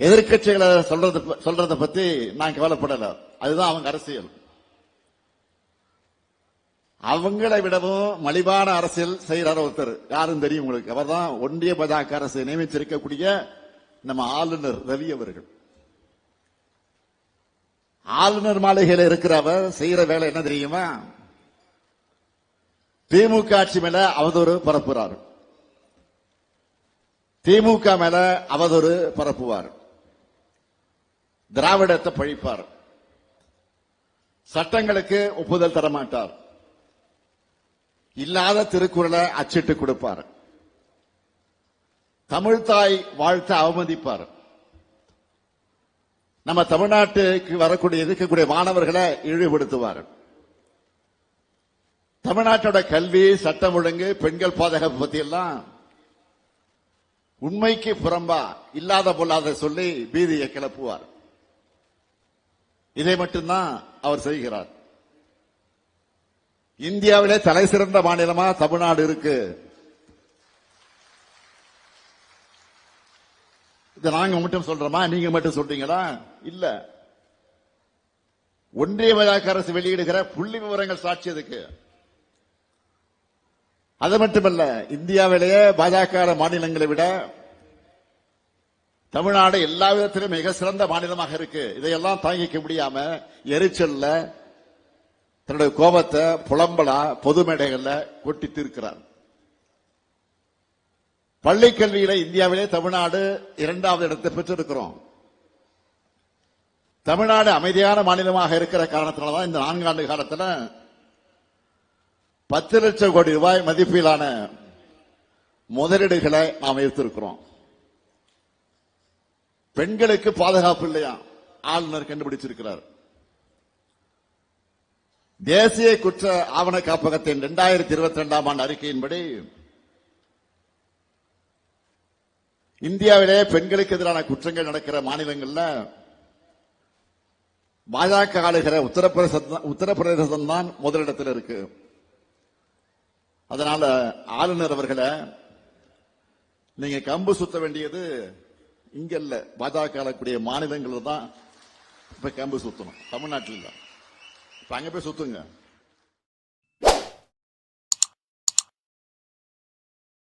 எதிர்கட்சிகளை சொல்றத பத்தி நான் கவலைப்படல. அதுதான் அவங்க அரசியல். அவங்களை விடவும் மலிவான அரசியல் செய்யறார ஒருத்தர் யாரும் தெரியும் உங்களுக்கு. அவர் தான் ஒன்றிய பாஜக அரசு நியமிச்சிருக்கக்கூடிய நம்ம ஆளுநர் ரவி அவர்கள். ஆளுநர் மாளிகையில் இருக்கிற அவர் செய்யற வேலை என்ன தெரியுமா? திமுக ஆட்சி மேல அவதூறு பரப்புறார், திமுக மேல அவதூறு பரப்புவார், திராவிடத்தை பழிப்பார், சட்டங்களுக்கு ஒப்புதல் தரமாட்டார், இல்லாத திருக்குறளை அச்சிட்டு கொடுப்பார், தமிழ்தாய் வாழ்த்து அவமதிப்பார், நம்ம தமிழ்நாட்டுக்கு இருக்கக்கூடிய மாணவர்களை இழிவுபடுத்துவார், தமிழ்நாட்டோட கல்வி, சட்டம் ஒழுங்கு, பெண்கள் பாதுகாப்பு பத்தி எல்லாம் உண்மைக்கு புறம்பா இல்லாத பொல்லாத சொல்லி பீதியை கிளப்புவார். இதை மட்டும்தான் அவர் செய்கிறார். இந்தியாவிலே தலை சிறந்த மாநிலமா தமிழ்நாடு இருக்கு. இதை நாங்க மட்டும் சொல்றோமா, நீங்க மட்டும் சொல்றீங்களா? இல்ல, ஒன்றிய பாஜக அரசு வெளியிடுகிற புள்ளி விவரங்கள் சாட்சி அதுக்கு. அது மட்டுமல்ல, இந்தியாவிலேயே பாஜக மாநிலங்களை விட தமிழ்நாடு எல்லா விதத்திலும் மிக சிறந்த மாநிலமாக இருக்கு. இதையெல்லாம் தாங்கிக்க முடியாம எரிச்சல்ல தன்னுடைய கோபத்தை புலம்பலா பொது மேடைகள்ல கொட்டி தீர்க்கிறார். பள்ளிக் கல்வியில இந்தியாவிலே தமிழ்நாடு 2வது இடத்தை பெற்றிருக்கிறோம். தமிழ்நாடு அமைதியான மாநிலமாக இருக்கிற காரணத்தினால்தான் இந்த 4 ஆண்டு காலத்தில் 10 லட்சம் கோடி ரூபாய் மதிப்பிலான முதலீடுகளை நாம் ஈர்த்திருக்கிறோம். பெண்களுக்கு பாதுகாப்பு இல்லையா, ஆளுநர் கண்டுபிடிச்சிருக்கிறார். தேசிய குற்ற ஆவண காப்பகத்தின் 2022ஆம் ஆண்டு அறிக்கையின்படி இந்தியாவிலே பெண்களுக்கு எதிரான குற்றங்கள் நடக்கிற மாநிலங்கள்ல பாஜக ஆளுகிற உத்தரப்பிரதேசம் தான் முதலிடத்தில் இருக்கு. அதனால ஆளுநர் அவர்களை நீங்க கம்பு சுத்த வேண்டியது இங்க இல்ல, பாஜக ஆளக்கூடிய மாநிலங்கள் தான் இப்ப கம்பு சுத்தணும், தமிழ்நாட்டில் இல்ல. இப்ப அங்க போய் சுத்துங்க.